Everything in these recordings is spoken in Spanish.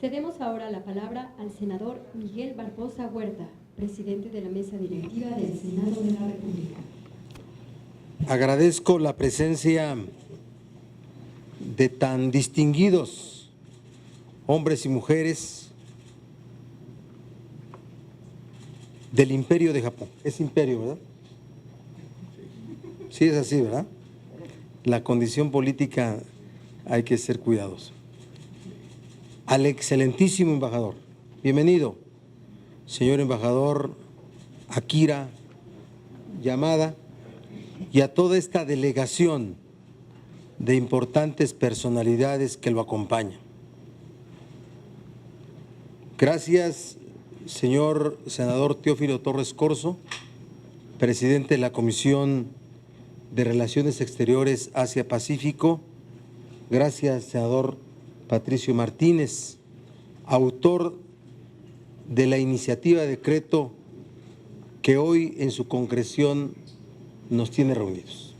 Cedemos ahora la palabra al senador Miguel Barbosa Huerta, presidente de la mesa directiva del Senado de la República. Agradezco la presencia de tan distinguidos hombres y mujeres del Imperio de Japón. Es imperio, ¿verdad? Sí, es así, ¿verdad? La condición política hay que ser cuidadoso. Al excelentísimo embajador, bienvenido, señor embajador Akira Yamada, y a toda esta delegación de importantes personalidades que lo acompañan. Gracias, señor senador Teófilo Torres Corzo, presidente de la Comisión de Relaciones Exteriores Asia-Pacífico. Gracias, senador Patricio Martínez, autor de la iniciativa de decreto que hoy en su concreción nos tiene reunidos.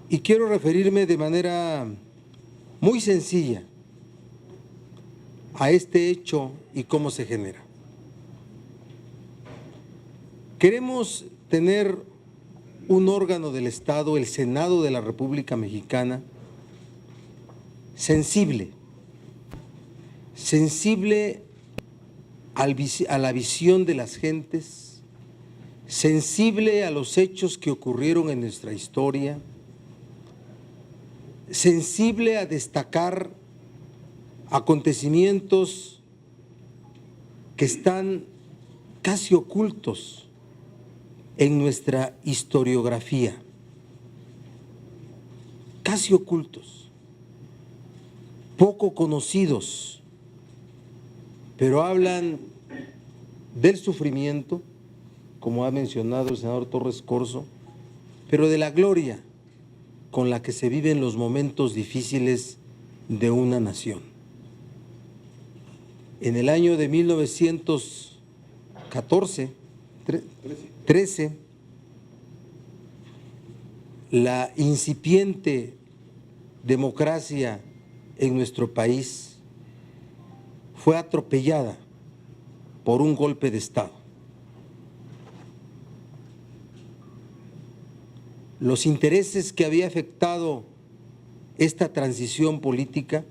Y quiero referirme de manera muy sencilla a este hecho y cómo se genera. Queremos tener un órgano del Estado, el Senado de la República Mexicana, sensible a la visión de las gentes, sensible a los hechos que ocurrieron en nuestra historia, sensible a destacar acontecimientos que están casi ocultos en nuestra historiografía, casi ocultos, poco conocidos, pero hablan del sufrimiento, como ha mencionado el senador Torres Corzo, pero de la gloria con la que se viven los momentos difíciles de una nación. En el año de 1913, la incipiente democracia en nuestro país fue atropellada por un golpe de Estado. Los intereses que había afectado esta transición política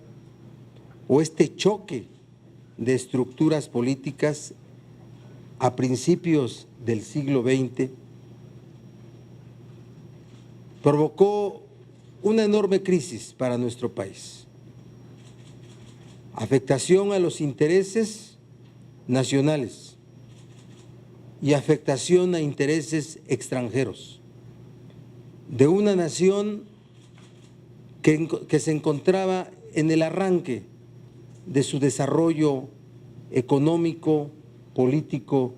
o este choque de estructuras políticas a principios del siglo XX provocó una enorme crisis para nuestro país. Afectación a los intereses nacionales y afectación a intereses extranjeros de una nación que se encontraba en el arranque de su desarrollo económico, político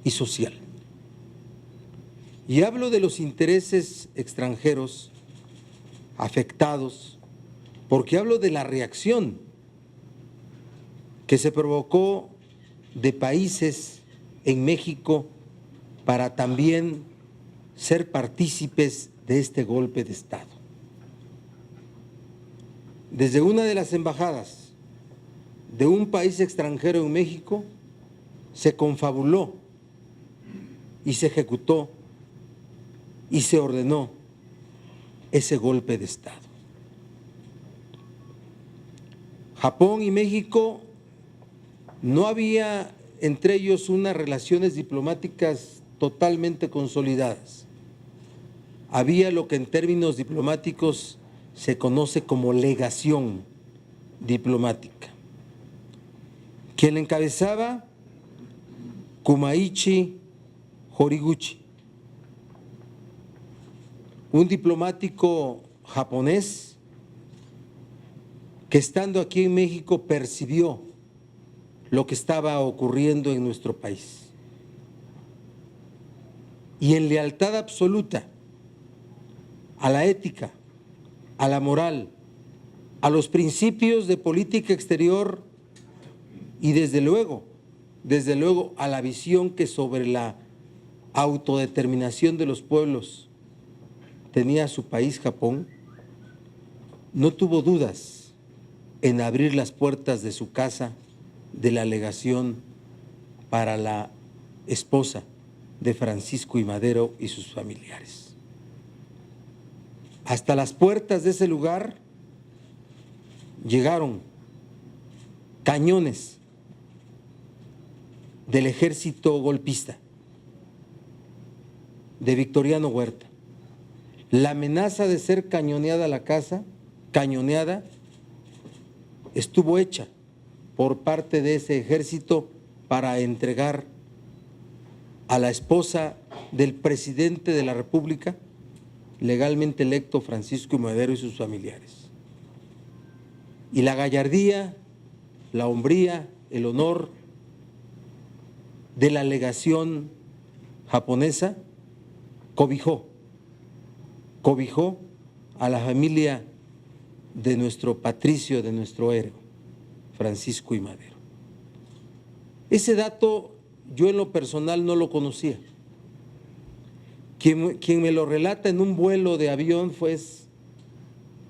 y social. Y hablo de los intereses extranjeros afectados porque hablo de la reacción que se provocó de países en México para también ser partícipes de este golpe de Estado. Desde una de las embajadas de un país extranjero en México se confabuló y se ejecutó y se ordenó ese golpe de Estado. Japón y México no había entre ellos unas relaciones diplomáticas totalmente consolidadas. Había lo que en términos diplomáticos se conoce como legación diplomática. Quien encabezaba, Kumaichi Horiguchi, un diplomático japonés que estando aquí en México percibió lo que estaba ocurriendo en nuestro país. Y en lealtad absoluta a la ética, a la moral, a los principios de política exterior y desde luego a la visión que sobre la autodeterminación de los pueblos tenía su país, Japón, no tuvo dudas en abrir las puertas de su casa de la legación para la esposa de Francisco I. Madero y sus familiares. Hasta las puertas de ese lugar llegaron cañones del ejército golpista de Victoriano Huerta. La amenaza de ser cañoneada la casa, estuvo hecha por parte de ese ejército para entregar a la esposa del presidente de la República, legalmente electo Francisco I. Madero y sus familiares. Y la gallardía, la hombría, el honor de la legación japonesa cobijó a la familia de nuestro patricio, de nuestro héroe, Francisco I. Madero. Ese dato yo en lo personal no lo conocía. Quien me lo relata en un vuelo de avión fue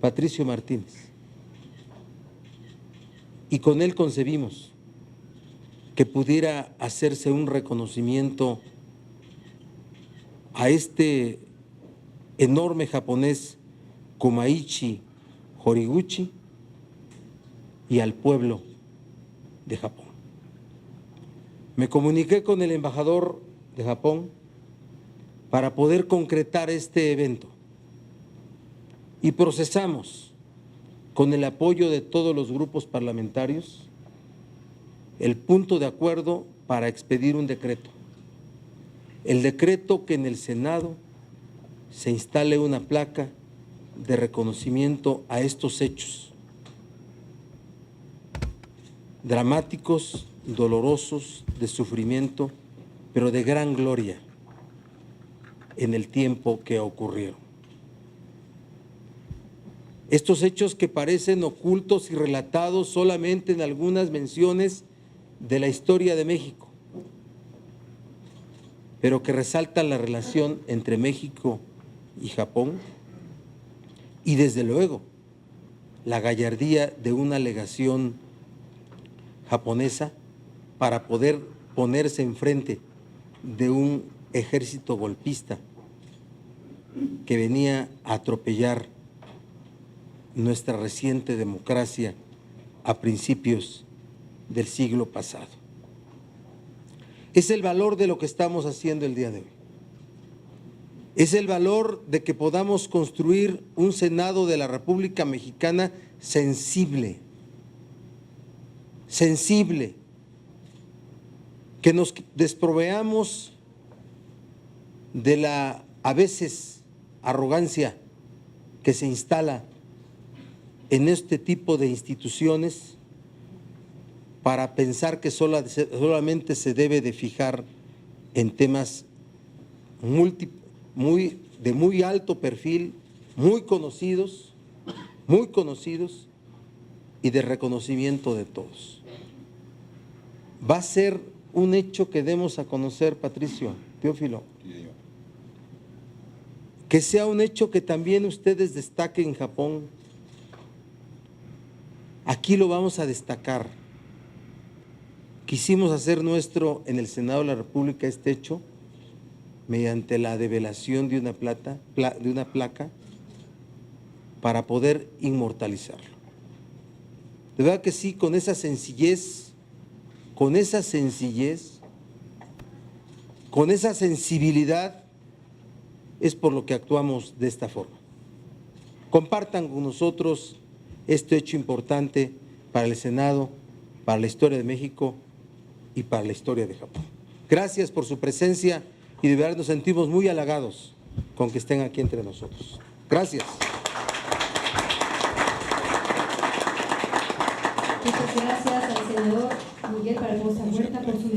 Patricio Martínez. Y con él concebimos que pudiera hacerse un reconocimiento a este enorme japonés Kumaichi Horiguchi y al pueblo de Japón. Me comuniqué con el embajador de Japón para poder concretar este evento y procesamos, con el apoyo de todos los grupos parlamentarios, el punto de acuerdo para expedir un decreto. El decreto que en el Senado se instale una placa de reconocimiento a estos hechos dramáticos, dolorosos, de sufrimiento, pero de gran gloria en el tiempo que ocurrieron. Estos hechos que parecen ocultos y relatados solamente en algunas menciones de la historia de México, pero que resaltan la relación entre México y Japón y desde luego la gallardía de una legación japonesa para poder ponerse enfrente de un ejército golpista que venía a atropellar nuestra reciente democracia a principios del siglo pasado. Es el valor de lo que estamos haciendo el día de hoy. Es el valor de que podamos construir un Senado de la República Mexicana sensible, que nos desproveamos de la, a veces, arrogancia que se instala en este tipo de instituciones para pensar que solamente se debe de fijar en temas de muy alto perfil, muy conocidos y de reconocimiento de todos. Va a ser un hecho que demos a conocer, Patricio, Teófilo, que sea un hecho que también ustedes destaquen en Japón. Aquí lo vamos a destacar. Quisimos hacer nuestro en el Senado de la República este hecho mediante la develación de una placa para poder inmortalizarlo. De verdad que sí, con esa sencillez, con esa sensibilidad, es por lo que actuamos de esta forma. Compartan con nosotros este hecho importante para el Senado, para la historia de México y para la historia de Japón. Gracias por su presencia y de verdad nos sentimos muy halagados con que estén aquí entre nosotros. Gracias. Muchas gracias al senador Miguel Barbosa Huerta por su